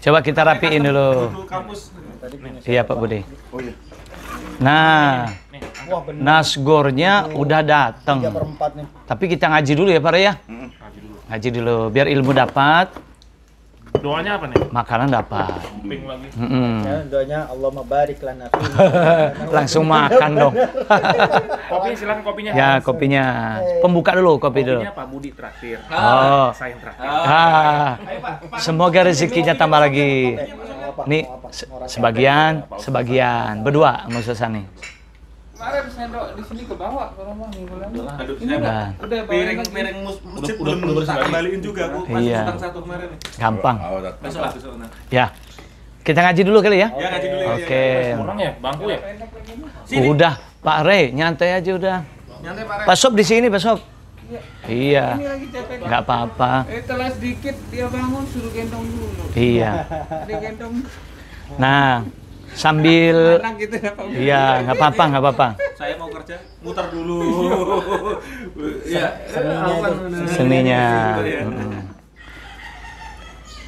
Coba kita rapiin dulu. Iya Pak Budi. Nah, nasgornya udah datang. Tapi kita ngaji dulu ya Pak ya. Ngaji dulu, biar ilmu dapat. Doanya apa nih? Makanan dapat. Ping lagi. Ya, doanya Allahumma barik lana fi. Langsung makan dong. Kopinya silakan kopinya. Ya kopinya. Pembuka dulu kopi dulu. Kopinya Pak Budi traktir. Oh. Saya yang traktir. Semoga rezekinya tambah lagi. Nih sebagian berdua maksudnya nih. Kemarin sendok di sini ke bawah kalau mau ngulangin. Aduh, Nah, Udah piring masjid belum tak kembaliin juga aku masih Iya. utang satu kemarin nih. gampang. Besok lah besok. Nah. Ya. Kita ngaji dulu kali ya. Ya ngaji dulu ya. Oke. Orang ya, bangku ya. Udah, Pak Rey, nyantai aja udah. Nyantai Pak Rey. Pak Sob di sini, Pak Sob. Iya. Ini lagi capek. Nggak apa-apa. Telah sedikit dia bangun suruh gendong dulu. Iya. Dia gendong. Nah, sambil Anak gitu ya Pak. iya, nggak apa-apa. Saya mau kerja, muter dulu. Iya. Seninya.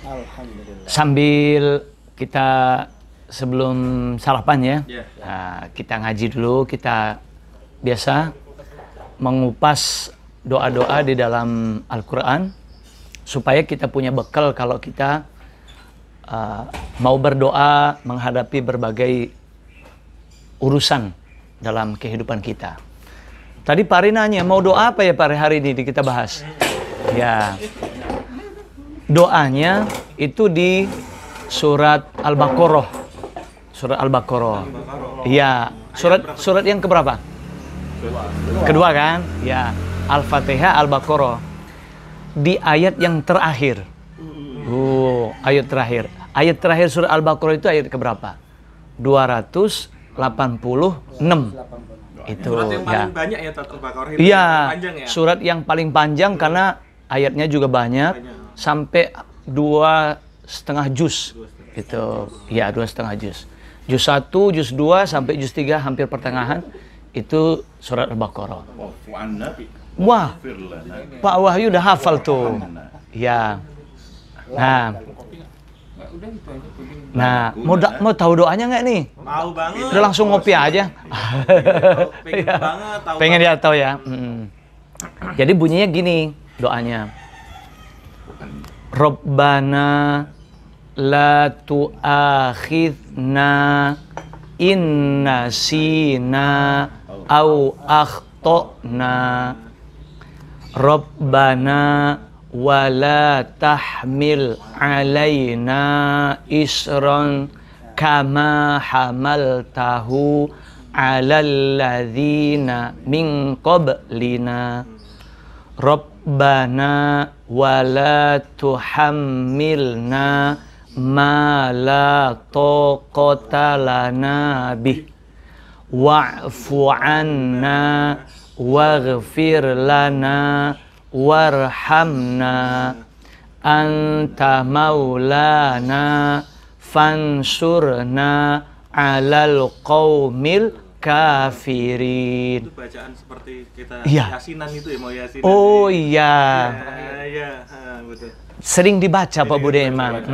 Alhamdulillah. Sambil kita sebelum sarapan ya. Iya. Nah, kita ngaji dulu, kita biasa mengupas doa-doa di dalam Al-Qur'an supaya kita punya bekal kalau kita mau berdoa menghadapi berbagai urusan dalam kehidupan kita. Tadi Pak Ari nanya, mau doa apa ya Pak Ari hari ini kita bahas? Ya, doanya itu di surat Al-Baqarah. Surat Al-Baqarah. Iya, surat yang keberapa? Kedua kan? Ya, Al-Fatihah, Al-Baqarah. Di ayat yang terakhir. Ayat terakhir. Ayat terakhir surat Al-Baqarah itu ayat keberapa? 286. Itu Surat yang ya. paling banyak ya Al-Baqarah itu. Iya, Panjang ya. surat yang paling panjang karena ayatnya juga banyak, sampai 2,5 juz. Itu, ya 2,5 juz. Juz 1, juz 2 sampai juz 3 hampir pertengahan itu surat Al-Baqarah. Wah, Pak Wahyu udah hafal tuh. Ya. Nah, mau tahu doanya nggak nih? Tahu banget. Udah langsung ngopi aja. Pengen Ya. banget tahu. Pengen dia tahu ya. Jadi bunyinya gini doanya. Rabbana la tu'akhidna in nasina au akhtana. Rabbana wala tahmil alaina isran kama hamaltahu alal ladzina min qablina. Rabbana wala tuhammilna ma la taqata lana bih wa'fu anna waghfir lana warhamna anta maulana fansurna alal qaumil kafirin. Itu bacaan seperti kita Iya. yasinan itu ya, mau yasinan. Oh iya. Iya, betul. Sering dibaca Pak Bude emang.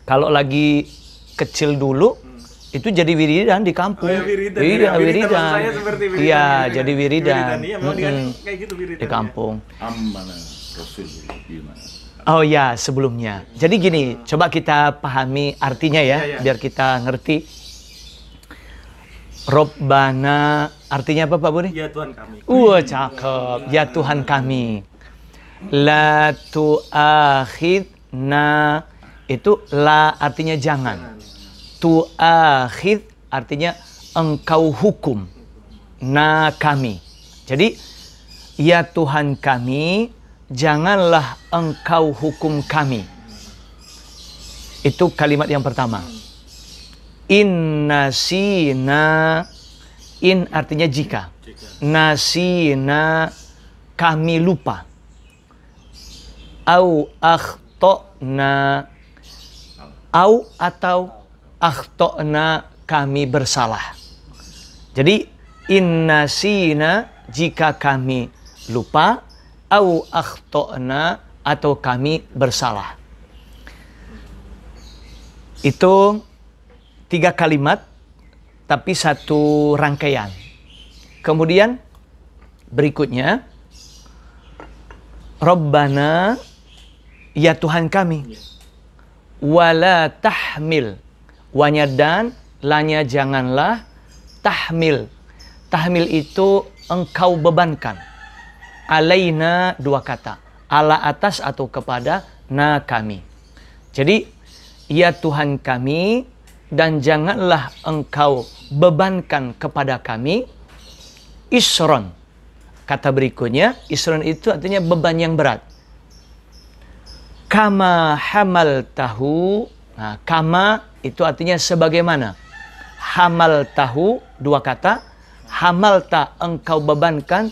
Kalau lagi kecil dulu itu jadi wiridan di kampung. Oh, ya, wiridan. Iya, wiridan. Saya seperti wiridan. Iya, jadi wiridan. Iya, memang dia kayak gitu wiridan. Di kampung. Amanah Rasul gimana? Oh ya, sebelumnya. Jadi gini, coba kita pahami artinya ya, Iya. biar kita ngerti. Robbana, artinya apa Pak Budi? Ya Tuhan kami. Cakep. Ya Tuhan kami. La tu'akhidna, itu la artinya jangan. Tu'akhid artinya engkau hukum. Na kami. Jadi, ya Tuhan kami, janganlah engkau hukum kami. Itu kalimat yang pertama. Nasina, in artinya jika. Nasina, kami lupa. Au akhtona, au atau akhtona, kami bersalah. Jadi nasina, jika kami lupa, au akhtona, atau kami bersalah. Itu 3 kalimat, tapi satu rangkaian. Kemudian berikutnya, Rabbana, ya Tuhan kami. Wala tahmil, wanya dan, lanya janganlah, tahmil. Tahmil itu engkau bebankan. Alaina 2 kata. Ala atas atau kepada, na kami. Jadi, ya Tuhan kami, dan janganlah engkau bebankan kepada kami isron. Kata berikutnya, isron itu artinya beban yang berat. Kama hamal tahu. Nah, kama itu artinya sebagaimana. Hamal tahu, 2 kata. Hamalta, engkau bebankan,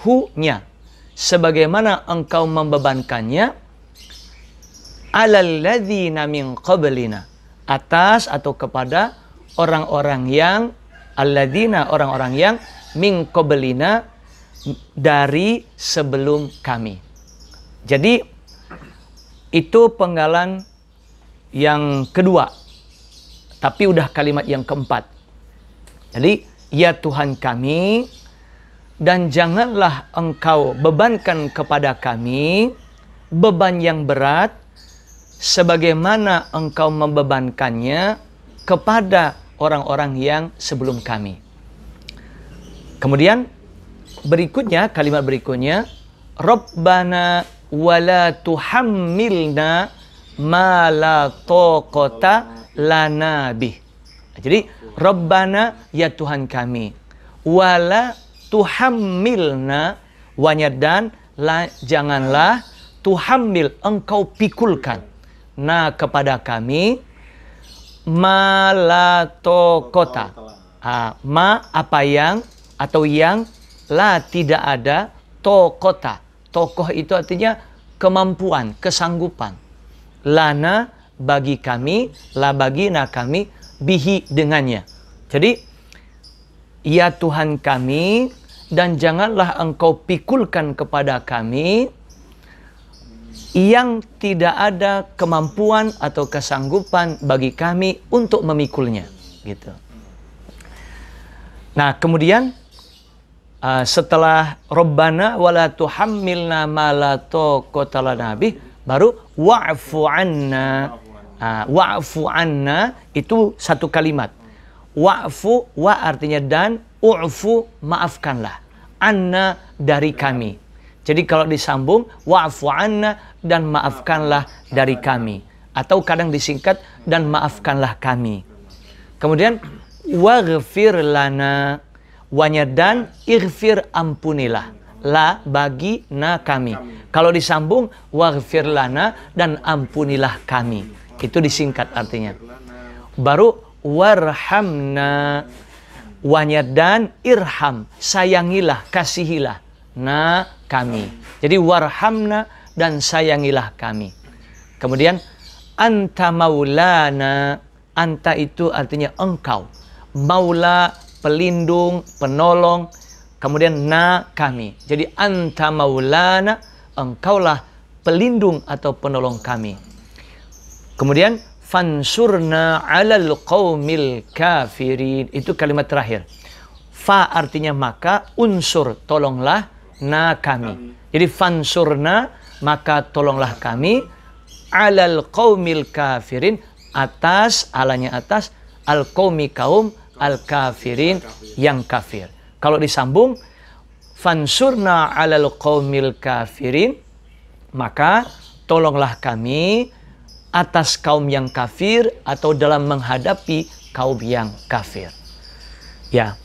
hu-nya. Sebagaimana engkau membebankannya, alal ladzina min qablina, atas atau kepada orang-orang yang, alladzina, orang-orang yang, min qablina, dari sebelum kami. Jadi itu penggalan yang kedua, tapi udah kalimat yang keempat. Jadi, ya Tuhan kami, dan janganlah engkau bebankan kepada kami beban yang berat sebagaimana engkau membebankannya kepada orang-orang yang sebelum kami. Kemudian berikutnya, kalimat berikutnya, Rabbana wala tuhammilna ma la taqata lana bih. Jadi Rabbana, ya Tuhan kami, wala tuhammilna, wanya dan, janganlah, tuhammil, engkau pikulkan, na kepada kami, ma la taqata, ma apa yang, atau yang, la tidak ada, taqata, tokoh itu artinya kemampuan, kesanggupan, lana bagi kami, la bagi na kami, bihi dengannya. Jadi, ya Tuhan kami, dan janganlah engkau pikulkan kepada kami yang tidak ada kemampuan atau kesanggupan bagi kami untuk memikulnya. Gitu. Nah, kemudian setelah Rabbana wala tuhammilna ma la taqata lana bih, baru wa'fu anna. Wa'fu anna itu satu kalimat. Wa'fu, wa artinya dan, u'fu maafkanlah. Anna dari kami. Jadi kalau disambung, wa'fu anna dan maafkanlah dari kami. Atau kadang disingkat, dan maafkanlah kami. Kemudian, waghfir lana, wanya dan, ighfir ampunilah. La bagi na kami. Kalau disambung, waghfir lana dan ampunilah kami. Itu disingkat artinya. Baru warhamna, wanya dan irham, sayangilah, kasihilah na kami. Jadi warhamna dan sayangilah kami. Kemudian anta maulana, anta itu artinya engkau. Maula pelindung, penolong. Kemudian na kami. Jadi anta maulana, engkaulah pelindung atau penolong kami. Kemudian fansurna 'alal qaumil kafirin, itu kalimat terakhir. Fa artinya maka, unsur tolonglah, na kami. Jadi fansurna maka tolonglah kami, 'alal qaumil kafirin atas, alanya atas, al qaumi kaum, al kafirin yang kafir. Kalau disambung fansurna 'alal qaumil kafirin, maka tolonglah kami atas kaum yang kafir atau dalam menghadapi kaum yang kafir. Ya,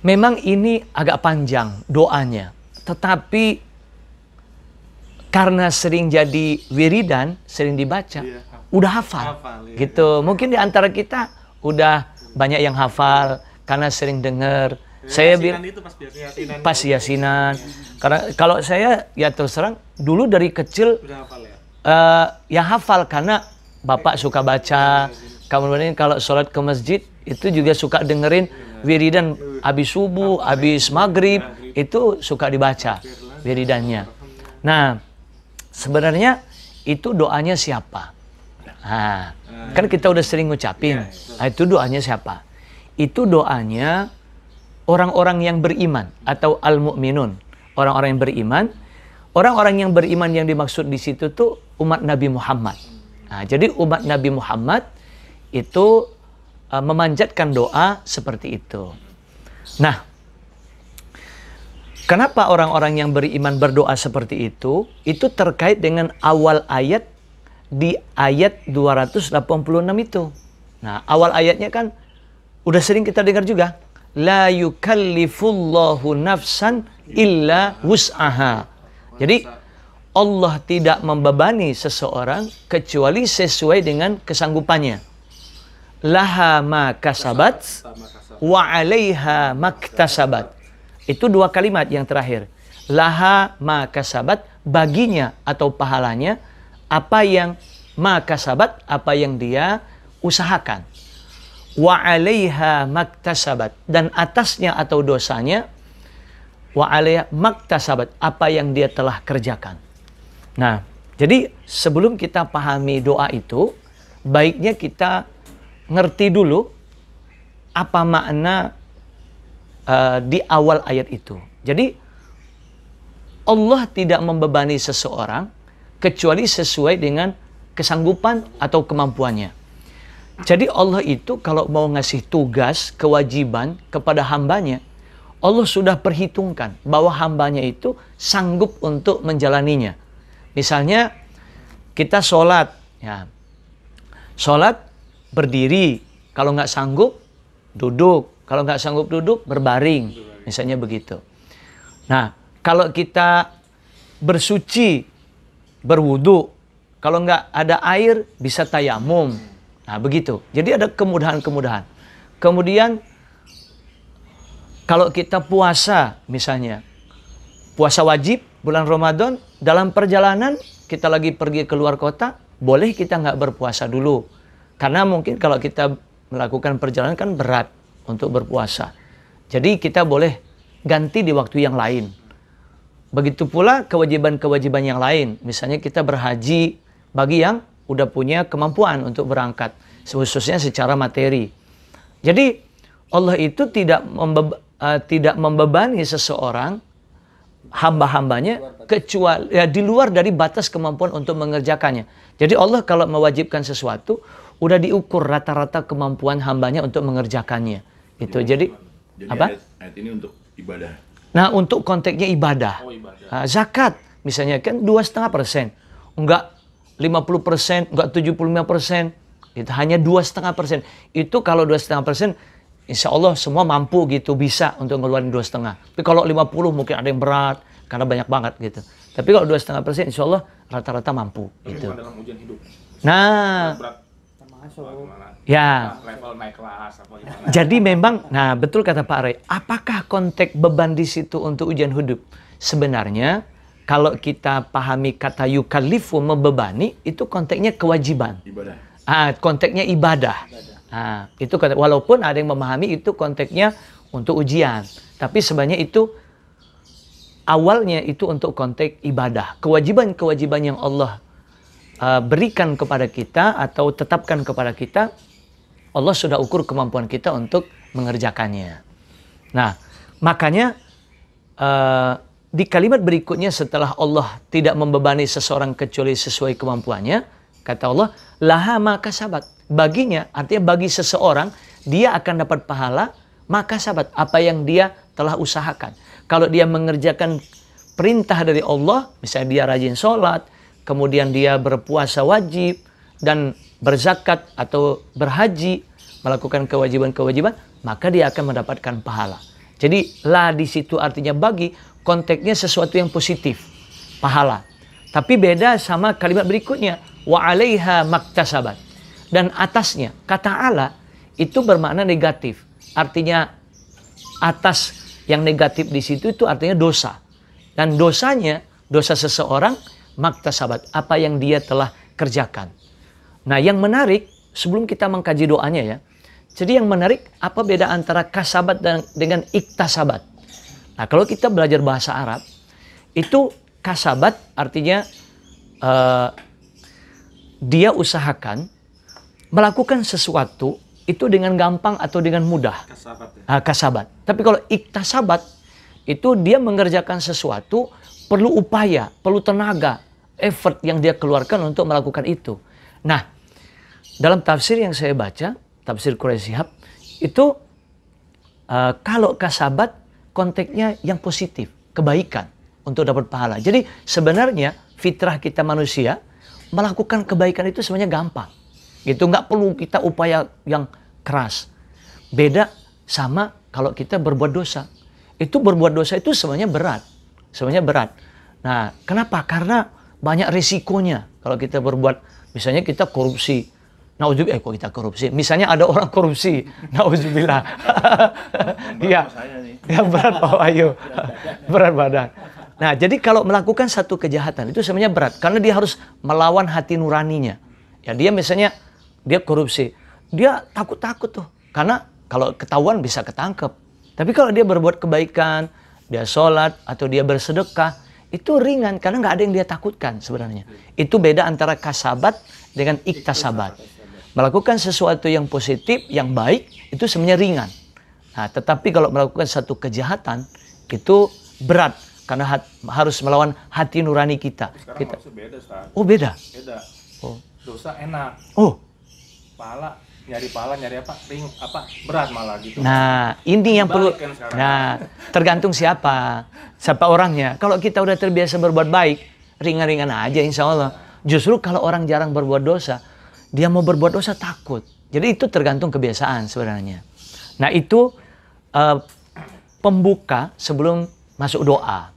memang ini agak panjang doanya, tetapi karena sering jadi wiridan, sering dibaca, udah hafal, gitu. Mungkin di antara kita udah banyak yang hafal karena sering dengar. Saya bilang pas yasinan. Karena kalau saya ya terus terang dulu dari kecil yang hafal karena bapak suka baca. Kemudian kalau sholat ke masjid itu juga suka dengerin wiridan habis subuh, habis maghrib, itu suka dibaca wiridannya. Nah, sebenarnya itu doanya siapa? Nah, kan kita udah sering ngucapin. Nah, itu doanya siapa? Itu doanya orang-orang yang beriman atau al-mu'minun. Orang-orang yang beriman. Orang-orang yang beriman yang dimaksud di situ tuh umat Nabi Muhammad. Nah, jadi umat Nabi Muhammad itu memanjatkan doa seperti itu. Nah, kenapa orang-orang yang beriman berdoa seperti itu? Itu terkait dengan awal ayat di ayat 286 itu. Nah, awal ayatnya kan udah sering kita dengar juga. La yukallifullahu nafsan illa wus'aha. Jadi Allah tidak membebani seseorang kecuali sesuai dengan kesanggupannya. Laha ma kasabat wa 'alaiha maktasabat. Itu dua kalimat yang terakhir. Laha ma kasabat, baginya atau pahalanya apa yang ma kasabat, apa yang dia usahakan. Wa 'alaiha maktasabat, dan atasnya atau dosanya wa 'alaiha maktasabat, apa yang dia telah kerjakan. Nah, jadi sebelum kita pahami doa itu, baiknya kita ngerti dulu apa makna di awal ayat itu. Jadi Allah tidak membebani seseorang kecuali sesuai dengan kesanggupan atau kemampuannya. Jadi Allah itu kalau mau ngasih tugas, kewajiban kepada hambanya, Allah sudah perhitungkan bahwa hambanya itu sanggup untuk menjalaninya. Misalnya kita sholat, ya, sholat berdiri, kalau nggak sanggup duduk, kalau nggak sanggup duduk berbaring, misalnya begitu. Nah, kalau kita bersuci, berwudu, kalau nggak ada air bisa tayamum. Nah, begitu. Jadi ada kemudahan-kemudahan. Kemudian kalau kita puasa, misalnya puasa wajib bulan Ramadan, dalam perjalanan kita lagi pergi keluar kota, boleh kita nggak berpuasa dulu. Karena mungkin kalau kita melakukan perjalanan kan berat untuk berpuasa. Jadi kita boleh ganti di waktu yang lain. Begitu pula kewajiban-kewajiban yang lain. Misalnya kita berhaji bagi yang udah punya kemampuan untuk berangkat, khususnya secara materi. Jadi Allah itu tidak membebani seseorang, hamba-hambanya, kecuali ya, di luar dari batas kemampuan untuk mengerjakannya. Jadi Allah kalau mewajibkan sesuatu, udah diukur rata-rata kemampuan hambanya untuk mengerjakannya. Itu jadi apa? Ayat ini untuk ibadah. Nah, untuk konteksnya ibadah. Nah, zakat misalnya kan 2,5%, enggak 50%, enggak 75%, itu hanya 2,5%. Itu kalau 2,5%, insya Allah semua mampu gitu, bisa untuk ngeluarin 2,5%. Tapi kalau 50 mungkin ada yang berat karena banyak banget gitu. Tapi kalau 2,5%, insya Allah rata-rata mampu. Gitu. Dalam ujian hidup. Nah, Berat. ya. Level naik kelas apa gimana? Jadi memang, nah betul kata Pak Ray, apakah konteks beban di situ untuk ujian hidup? Sebenarnya, kalau kita pahami kata yukallifu, membebani, itu konteksnya kewajiban. Ibadah. Konteksnya ibadah. Nah, itu walaupun ada yang memahami itu konteksnya untuk ujian, tapi sebenarnya itu awalnya itu untuk konteks ibadah. Kewajiban-kewajiban yang Allah berikan kepada kita atau tetapkan kepada kita, Allah sudah ukur kemampuan kita untuk mengerjakannya. Nah, makanya di kalimat berikutnya setelah Allah tidak membebani seseorang kecuali sesuai kemampuannya, kata Allah, laha ma kasabat. Baginya, artinya bagi seseorang, dia akan dapat pahala maka sabat, apa yang dia telah usahakan. Kalau dia mengerjakan perintah dari Allah, misalnya dia rajin sholat, kemudian dia berpuasa wajib, dan berzakat atau berhaji, melakukan kewajiban-kewajiban, maka dia akan mendapatkan pahala. Jadi, la di situ artinya bagi, konteksnya sesuatu yang positif, pahala. Tapi beda sama kalimat berikutnya, wa 'alaiha maktasabat. Dan atasnya, kata ala itu bermakna negatif. Artinya atas yang negatif di situ itu artinya dosa. Dan dosanya, dosa seseorang, maktasabat, apa yang dia telah kerjakan. Nah, yang menarik, sebelum kita mengkaji doanya ya, jadi yang menarik, apa beda antara kasabat dengan iktasabat? Nah, kalau kita belajar bahasa Arab, itu kasabat artinya dia usahakan, melakukan sesuatu itu dengan gampang atau dengan mudah. Kasabat ya. Kasabat. Tapi kalau iktasabat, itu dia mengerjakan sesuatu, perlu upaya, perlu tenaga, effort yang dia keluarkan untuk melakukan itu. Nah, dalam tafsir yang saya baca, tafsir Quraisy Shihab, itu kalau kasabat, konteksnya yang positif, kebaikan untuk dapat pahala. Jadi sebenarnya fitrah kita manusia, melakukan kebaikan itu sebenarnya gampang. Gitu, nggak perlu kita upaya yang keras. Beda sama kalau kita berbuat dosa. Itu berbuat dosa itu sebenarnya berat. Sebenarnya berat. Nah, kenapa? Karena banyak risikonya kalau kita berbuat, misalnya kita korupsi. Nauzubillah, kok kita korupsi? Misalnya ada orang korupsi. Nauzubillah. Iya. Ya berat Pak Wahyu. Berat badan. Nah, jadi kalau melakukan satu kejahatan itu sebenarnya berat. Karena dia harus melawan hati nuraninya. Ya, dia misalnya dia korupsi, dia takut-takut tuh, karena kalau ketahuan bisa ketangkep. Tapi kalau dia berbuat kebaikan, dia sholat atau dia bersedekah, itu ringan karena nggak ada yang dia takutkan sebenarnya. Itu beda antara kasabat dengan iktasabat. Melakukan sesuatu yang positif, yang baik, itu sebenarnya ringan. Nah, tetapi kalau melakukan satu kejahatan, itu berat karena harus melawan hati nurani kita. Sekarang maksud beda, Ustaz. Oh, beda. Beda. Oh. Dosa enak. Oh. Pahala, nyari apa? Berat malah gitu. Nah, ini yang perlu. Dibalik kan sekarang. Nah, tergantung siapa orangnya. Kalau kita udah terbiasa berbuat baik, ringan-ringan aja insya Allah. Justru kalau orang jarang berbuat dosa, dia mau berbuat dosa takut. Jadi itu tergantung kebiasaan sebenarnya. Nah, itu pembuka sebelum masuk doa.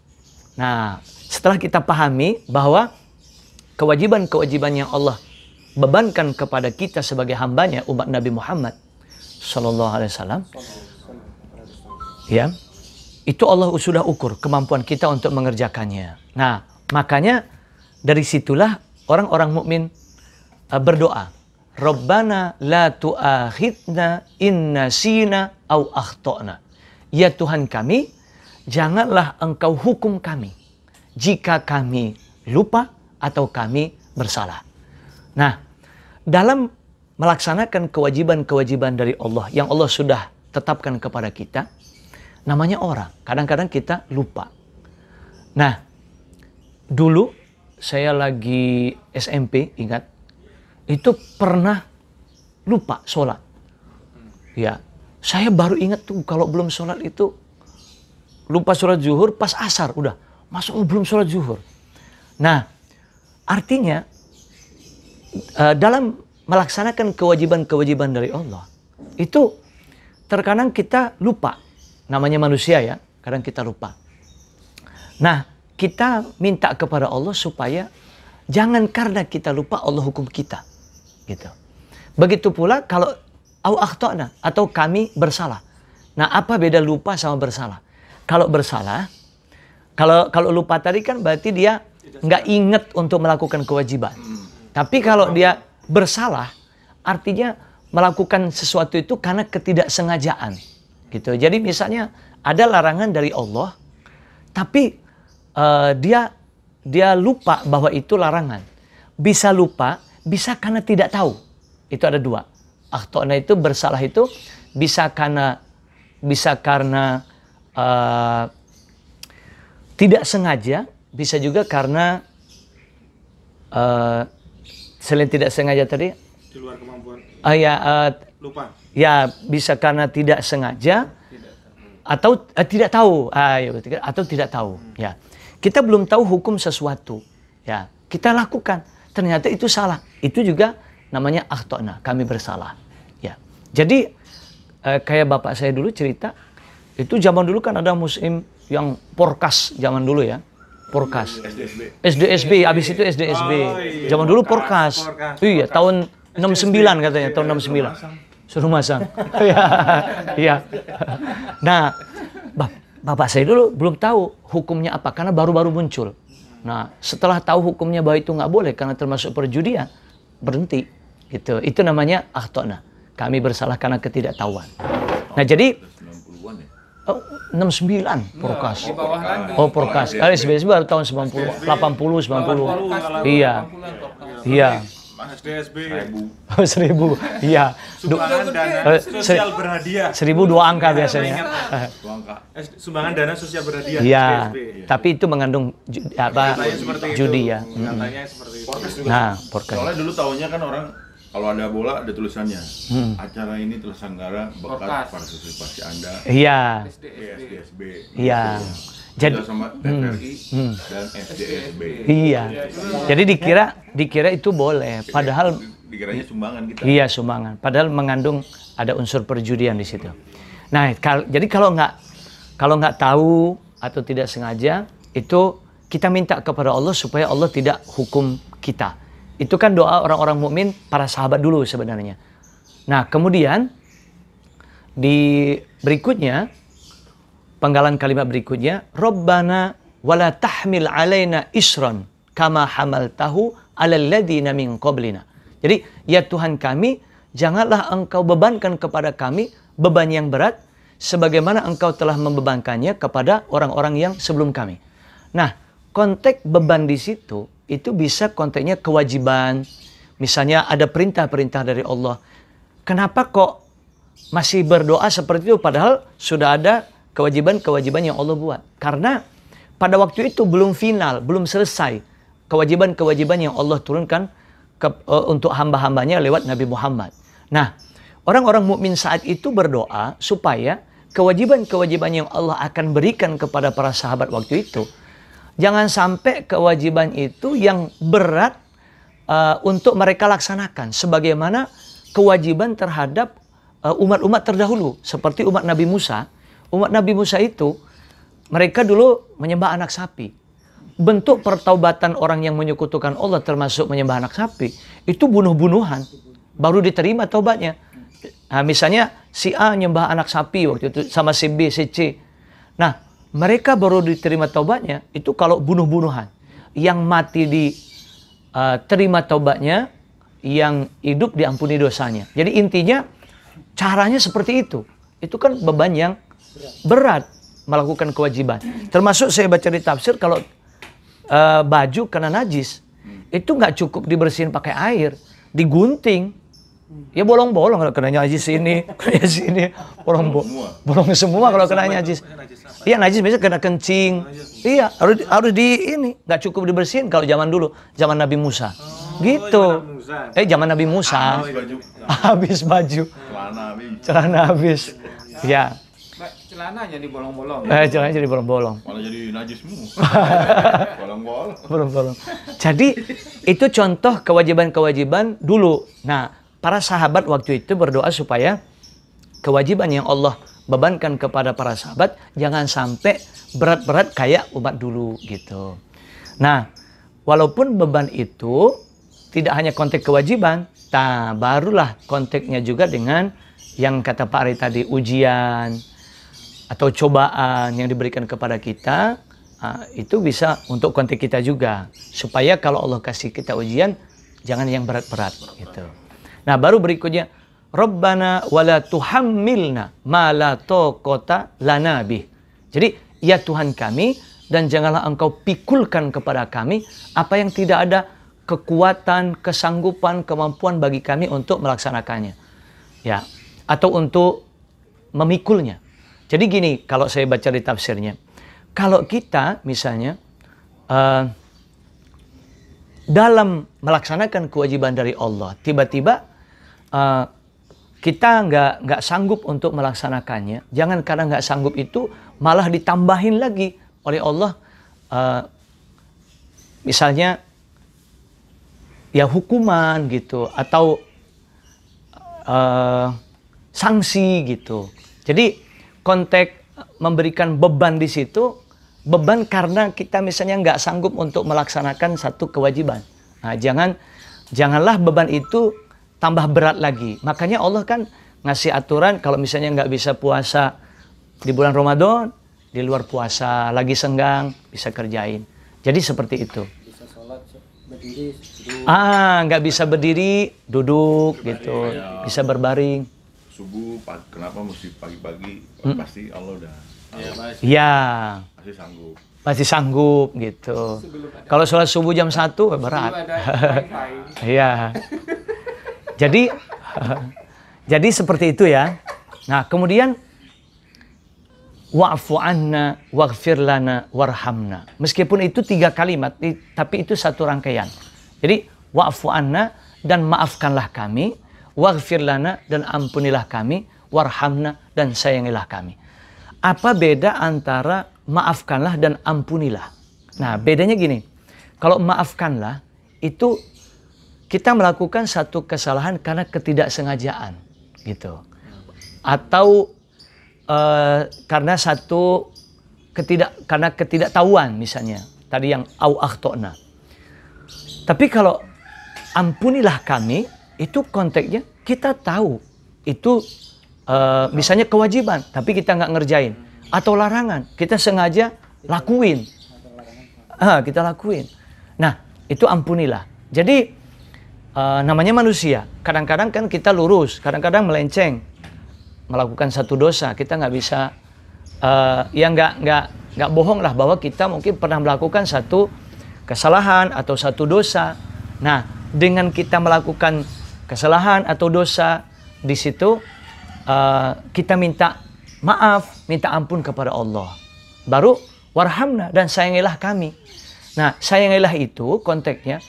Nah, setelah kita pahami bahwa kewajiban-kewajiban yang Allah bebankan kepada kita sebagai hambanya, umat Nabi Muhammad Sallallahu Alaihi Wasallam, ya, itu Allah sudah ukur kemampuan kita untuk mengerjakannya. Nah, makanya dari situlah orang-orang mukmin berdoa, Rabbana la tu'akhidna in nasina au akhtana. Ya Tuhan kami, janganlah Engkau hukum kami jika kami lupa atau kami bersalah. Nah, dalam melaksanakan kewajiban-kewajiban dari Allah yang Allah sudah tetapkan kepada kita, namanya orang. Kadang-kadang kita lupa. Nah, dulu saya lagi SMP, ingat, itu pernah lupa sholat. Ya, saya baru ingat tuh kalau belum sholat itu, lupa sholat zuhur pas asar, udah masuk belum sholat zuhur. Nah, artinya dalam melaksanakan kewajiban-kewajiban dari Allah, itu terkadang kita lupa. Namanya manusia ya, kadang kita lupa. Nah, kita minta kepada Allah supaya jangan karena kita lupa Allah hukum kita. Gitu. Begitu pula kalau au akhtana atau kami bersalah. Nah, apa beda lupa sama bersalah? Kalau bersalah, kalau lupa tadi kan berarti dia nggak ingat untuk melakukan kewajiban. Tapi kalau dia bersalah, artinya melakukan sesuatu itu karena ketidaksengajaan. Gitu. Jadi misalnya ada larangan dari Allah, tapi dia lupa bahwa itu larangan. Bisa lupa, bisa karena tidak tahu. Itu ada dua. Akhtana itu bersalah itu bisa karena tidak sengaja, bisa juga karena selain tidak sengaja tadi, Di luar kemampuan. Lupa. Ya, bisa karena tidak sengaja atau tidak tahu. Atau tidak tahu. Ya. Kita belum tahu hukum sesuatu. Ya, kita lakukan. Ternyata itu salah. Itu juga namanya akhtana, kami bersalah. Ya. Jadi kayak bapak saya dulu cerita, itu zaman dulu kan ada muslim yang porkas zaman dulu ya. Porkas. SDSB, habis itu SDSB. Zaman dulu porkas. Iya, tahun 69 katanya, tahun 69. Suruh masang. Iya. Nah, bapak saya dulu belum tahu hukumnya apa karena baru-baru muncul. Nah, setelah tahu hukumnya bahwa itu nggak boleh karena termasuk perjudian, berhenti. Gitu. Itu namanya akhtana. Kami bersalah karena ketidaktahuan. Nah, jadi 69 porkas. Di bawah lagi. Oh, porkas. SBSB baru tahun 90, 80, 90. Iya. Iya. SDSB. 1.000. Iya. Sumbangan dana Eh, sosial berhadiah. 1.000 2 angka biasanya. Sumbangan dana sosial berhadiah. Iya. SDSB. Tapi itu mengandung Katanya seperti itu. judi ya. Katanya seperti itu. Podcast juga. Nah, podcast. Soalnya dulu tahunya kan orang kalau ada bola ada tulisannya. Acara ini terselenggara berkat Podcast. partisipasi Anda Iya. SDSB. Iya. Jadi Sama TVRI dan SDSB. iya. Jadi dikira itu boleh, padahal Dikiranya sumbangan kita. iya sumbangan, padahal mengandung ada unsur perjudian di situ. Nah, jadi kalau nggak tahu atau tidak sengaja, itu kita minta kepada Allah supaya Allah tidak hukum kita. Itu kan doa orang-orang mukmin, para sahabat dulu sebenarnya. Nah, kemudian di berikutnya, penggalan kalimat berikutnya, Rabbana wala tahmil alaina isran kama hamaltahu alal ladzina min qablina. Jadi, ya Tuhan kami, janganlah Engkau bebankan kepada kami beban yang berat sebagaimana Engkau telah membebankannya kepada orang-orang yang sebelum kami. Nah, konteks beban di situ itu bisa konteksnya kewajiban. Misalnya ada perintah-perintah dari Allah. Kenapa kok masih berdoa seperti itu padahal sudah ada kewajiban-kewajiban yang Allah buat? Karena pada waktu itu belum final, belum selesai kewajiban-kewajiban yang Allah turunkan untuk hamba-hambanya lewat Nabi Muhammad. Nah, orang-orang mukmin saat itu berdoa supaya kewajiban-kewajiban yang Allah akan berikan kepada para sahabat waktu itu, jangan sampai kewajiban itu yang berat untuk mereka laksanakan. Sebagaimana kewajiban terhadap umat-umat terdahulu. Seperti umat Nabi Musa. Umat Nabi Musa itu, mereka dulu menyembah anak sapi. Bentuk pertaubatan orang yang menyekutukan Allah termasuk menyembah anak sapi, itu bunuh-bunuhan. Baru diterima taubatnya. Nah, misalnya si A nyembah anak sapi waktu itu sama si B, si C. Nah, mereka baru diterima taubatnya itu kalau bunuh-bunuhan. Yang mati diterima taubatnya, yang hidup diampuni dosanya. Jadi intinya caranya seperti itu. Itu kan beban yang berat melakukan kewajiban. Termasuk saya baca di tafsir kalau baju kena najis, itu nggak cukup dibersihin pakai air, digunting. Ya bolong-bolong kalau kena najis ini, kena sini, bolong semua kalau kena najis. Iya najis biasanya kena kencing. Iya harus di ini, nggak cukup dibersihin kalau zaman dulu, zaman Nabi Musa. Gitu. Zaman Nabi Musa. Habis baju. Celana habis. Ya. Celana jadi bolong-bolong. Celana jadi bolong-bolong. Malah jadi najis semua. Bolong-bolong. Bolong-bolong. Jadi itu contoh kewajiban-kewajiban dulu. Nah, para sahabat waktu itu berdoa supaya kewajiban yang Allah bebankan kepada para sahabat jangan sampai berat-berat kayak umat dulu gitu. Nah, walaupun beban itu tidak hanya konteks kewajiban, barulah konteksnya juga dengan yang kata Pak Ari tadi, ujian atau cobaan yang diberikan kepada kita, itu bisa untuk konteks kita juga. Supaya kalau Allah kasih kita ujian, jangan yang berat-berat gitu. Nah, baru berikutnya, Rabbana wala tuhammilna ma la taqata lana bih. Jadi, ya Tuhan kami, dan janganlah Engkau pikulkan kepada kami apa yang tidak ada kekuatan, kesanggupan, kemampuan bagi kami untuk melaksanakannya. Ya, atau untuk memikulnya. Jadi gini, kalau saya baca di tafsirnya, kalau kita misalnya dalam melaksanakan kewajiban dari Allah, tiba-tiba kita nggak sanggup untuk melaksanakannya, jangan karena nggak sanggup itu malah ditambahin lagi oleh Allah, misalnya ya hukuman gitu atau sanksi gitu. Jadi konteks memberikan beban di situ, beban karena kita misalnya nggak sanggup untuk melaksanakan satu kewajiban. Nah, janganlah beban itu tambah berat lagi. Makanya Allah kan ngasih aturan kalau misalnya nggak bisa puasa di bulan Ramadan, di luar puasa lagi senggang bisa kerjain. Jadi seperti itu. Bisa sholat berdiri, duduk. Nggak bisa berdiri, duduk gitu, bisa berbaring. Subuh, kenapa mesti pagi-pagi? Pasti Allah udah Ya. pasti sanggup. masih sanggup gitu. Kalau sholat subuh jam 1 berat. Dulu ada wifi. Iya. Jadi seperti itu ya. Nah, kemudian wa'fu anna waghfir lana warhamna. Meskipun itu 3 kalimat, tapi itu satu rangkaian. Jadi wa'fu anna dan maafkanlah kami, waghfir lana dan ampunilah kami, warhamna dan sayangilah kami. Apa beda antara maafkanlah dan ampunilah? Nah, bedanya gini. Kalau maafkanlah itu kita melakukan satu kesalahan karena ketidaksengajaan gitu. Atau karena karena ketidaktahuan misalnya. Tadi yang au akhtona. Tapi kalau ampunilah kami, itu konteksnya kita tahu itu misalnya kewajiban, tapi kita nggak ngerjain. Atau larangan, kita sengaja lakuin. Kita lakuin. Nah, itu ampunilah. Jadi namanya manusia. Kadang-kadang kan kita lurus, kadang-kadang melenceng. Melakukan satu dosa, kita nggak bisa ya nggak bohong lah bahwa kita mungkin pernah melakukan satu kesalahan atau satu dosa. Nah, dengan kita melakukan kesalahan atau dosa di situ kita minta maaf, minta ampun kepada Allah. Baru warhamna dan sayangilah kami. Nah, sayangilah itu konteksnya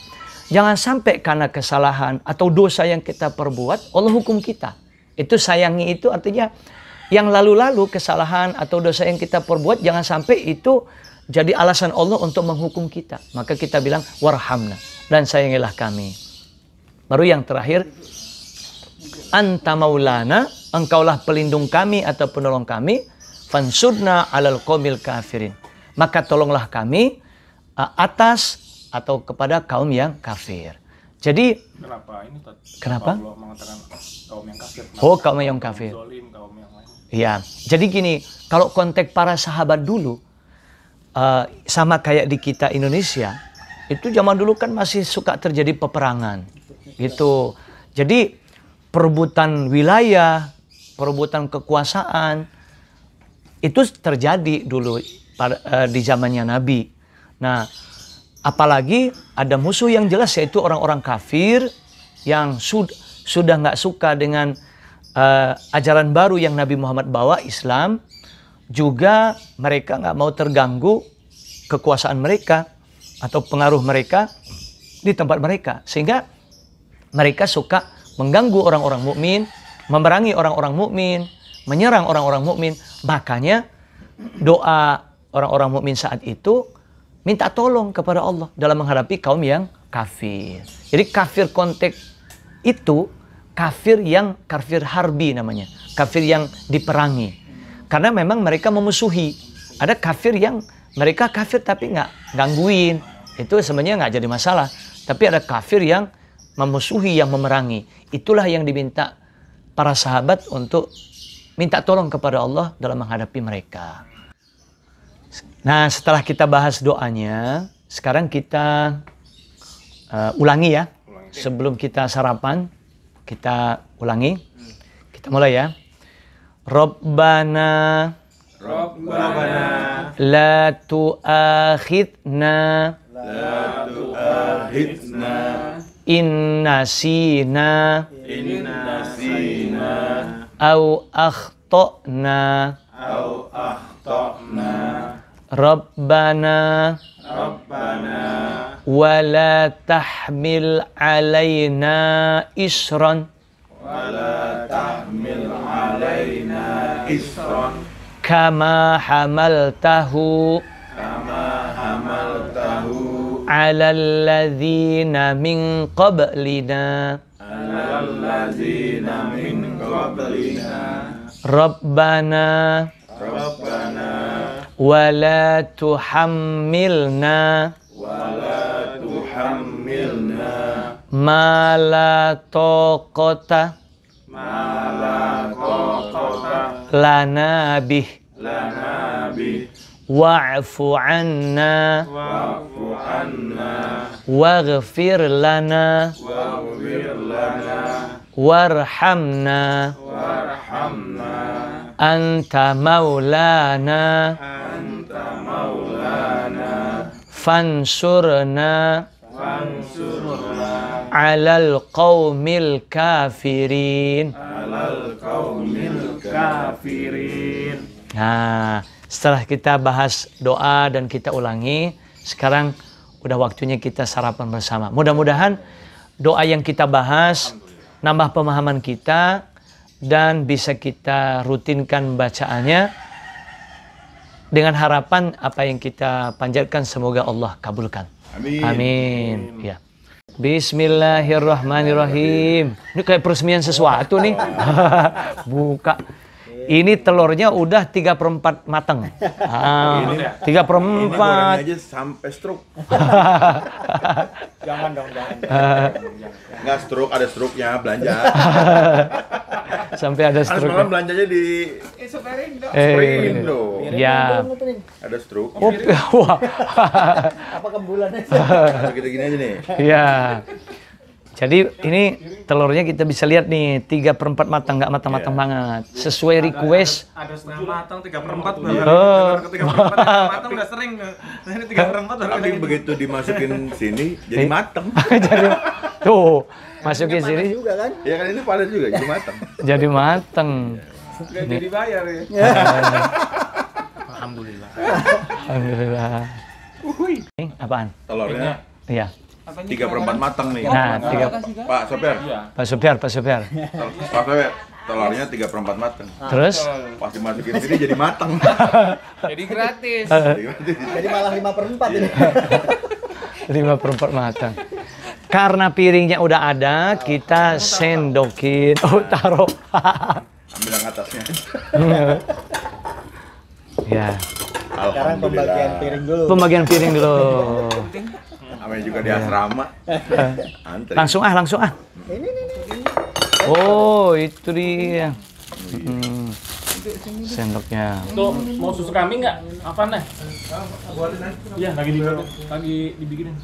jangan sampai karena kesalahan atau dosa yang kita perbuat Allah hukum kita. Itu sayangi itu artinya yang lalu-lalu kesalahan atau dosa yang kita perbuat jangan sampai itu jadi alasan Allah untuk menghukum kita. Maka kita bilang warhamna dan sayangilah kami. Baru yang terakhir anta maulana, engkaulah pelindung kami atau penolong kami, fansurna alal qaumil kafirin. Maka tolonglah kami atas atau kepada kaum yang kafir. Jadi Kenapa ini? Kenapa? Allah mengatakan kaum yang kafir. Oh, kaum yang kafir. Zolim, kaum yang lain. Iya. Jadi gini, kalau konteks para sahabat dulu sama kayak di kita Indonesia, itu zaman dulu kan masih suka terjadi peperangan. Gitu. Jadi perebutan wilayah, perebutan kekuasaan itu terjadi dulu di zamannya Nabi. Nah, apalagi ada musuh yang jelas yaitu orang-orang kafir yang sudah nggak suka dengan ajaran baru yang Nabi Muhammad bawa, Islam. Juga mereka nggak mau terganggu kekuasaan mereka atau pengaruh mereka di tempat mereka. Sehingga mereka suka mengganggu orang-orang mukmin, memerangi orang-orang mukmin, menyerang orang-orang mukmin. Makanya doa orang-orang mukmin saat itu minta tolong kepada Allah dalam menghadapi kaum yang kafir. Jadi kafir konteks itu kafir yang kafir harbi namanya. Kafir yang diperangi. Karena memang mereka memusuhi. Ada kafir yang mereka kafir tapi nggak gangguin. Itu sebenarnya nggak jadi masalah. Tapi ada kafir yang memusuhi, yang memerangi. Itulah yang diminta para sahabat untuk minta tolong kepada Allah dalam menghadapi mereka. Nah, setelah kita bahas doanya, sekarang kita ulangi ya. Sebelum kita sarapan, kita ulangi. Kita mulai ya. Rabbana la tu'akhidna in nasina au akhtana Rabbana wa la tahmil alaina isran kama hamaltahu ala alladhina min qablina Rabbana wa la tuhammilna ma la taqata lana bih wa'fu anna waghfir lana warhamna anta maulana fansurna alal qaumil kafirin. Nah, setelah kita bahas doa dan kita ulangi, sekarang udah waktunya kita sarapan bersama. Mudah-mudahan doa yang kita bahas nambah pemahaman kita dan bisa kita rutinkan bacaannya dengan harapan apa yang kita panjatkan semoga Allah kabulkan. Amin. Amin. Ya. Bismillahirrahmanirrahim. Ini kayak peresmian sesuatu nih. Buka. Ini telurnya udah 3/4 matang. 3/4. Ini gorengnya aja sampai stroke. Jangan dong, jangan. Enggak stroke, ada stroke-nya belanja. Sampai ada Harus stroke. malam belanjanya di Sepiring dong. sprint dong. Ya. Ada stroke. Oh, wah. Apa kembulannya? Kita gini aja nih. Ya. Jadi ini telurnya kita bisa lihat nih 3/4 matang, nggak matang-matang banget. Sesuai request. Ada setengah matang, 3/4 Oh. baru. 3/4 matang udah sering. Ini 3/4 baru. Tapi begitu dimasukin sini jadi mateng. Jadi tuh masukin sini Juga kan? Ya kan ini panas juga jadi mateng. jadi mateng. Gak jadi bayar ya. Alhamdulillah. Alhamdulillah. Ini apaan? Telurnya Iya. 3/4 mateng nih. Nah, Pak Sopir. Pak Sopiar. Pak Sopir, telurnya 3/4 mateng. Terus Pas dimasukin sini jadi mateng. Jadi gratis. Jadi malah 5/4 ini. 5/4 matang. Karena piringnya udah ada, kita sendokin. Oh, taruh. Ambil yang atasnya. Ya. Sekarang pembagian piring dulu. Pembagian piring dulu. Namanya juga di asrama. Antri. Langsung ah. Ini. Oh, itu dia. Sendoknya. Tuh, mau susu kambing nggak? Apa nih? Iya, lagi dibikinin.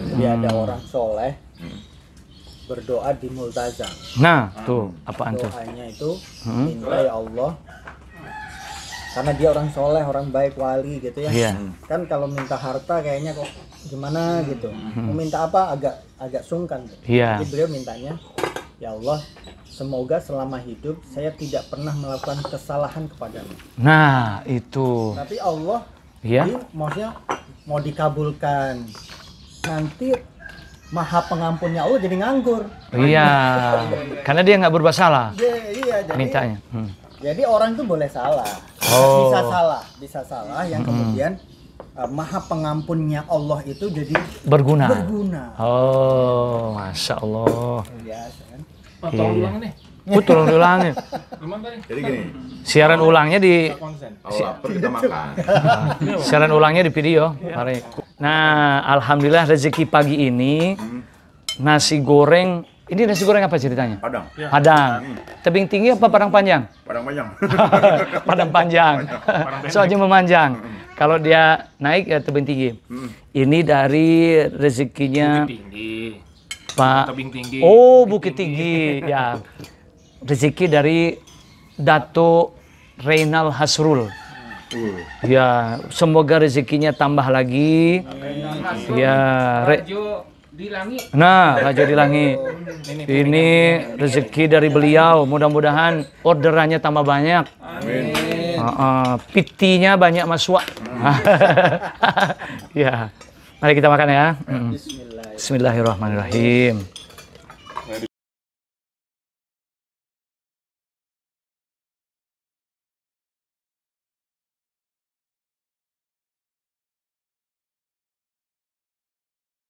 Jadi ada orang soleh berdoa di multazam. Nah, tuh apaan tuh? Doanya itu minta ya Allah, karena dia orang soleh, orang baik, wali gitu ya. Iya. Kan kalau minta harta kayaknya kok gimana gitu. Mau minta apa agak sungkan. Iya. Jadi beliau mintanya, ya Allah, semoga selama hidup saya tidak pernah melakukan kesalahan kepadamu. Nah, itu. Tapi Allah, Iya. maksudnya mau dikabulkan. Nanti Maha Pengampunnya Allah jadi nganggur. Iya. Karena dia nggak bersalah Iya, jadi mintanya. Jadi orang tuh boleh salah, Oh. bisa salah yang kemudian Maha Pengampunnya Allah itu jadi Berguna. Oh, masya Allah. biasa kan. Tolong ulang nih. Tolong diulangin. Gimana tadi? Jadi gini, Siaran ulangnya di Konsen. kalau lapar kita makan. siaran ulangnya di video. Mari. Nah, alhamdulillah rezeki pagi ini nasi goreng. Ini nasi goreng apa ceritanya? Padang. Padang. Tebing tinggi apa padang panjang? Padang panjang. Padang panjang. Soalnya memanjang. Kalau dia naik ya tebing tinggi. Ini dari rezekinya Tinggi. Pak. Tebing tinggi. Oh, Bukit Tinggi. Ya. Rezeki dari Dato Reynal Hasrul. Ya, semoga rezekinya tambah lagi. Ya, Rajo di langit. nah, Raja di Langit. Ini rezeki dari beliau. Mudah-mudahan orderannya tambah banyak. Amin. Pitinya banyak masuk. Ya. Mari kita makan ya. Bismillahirrahmanirrahim.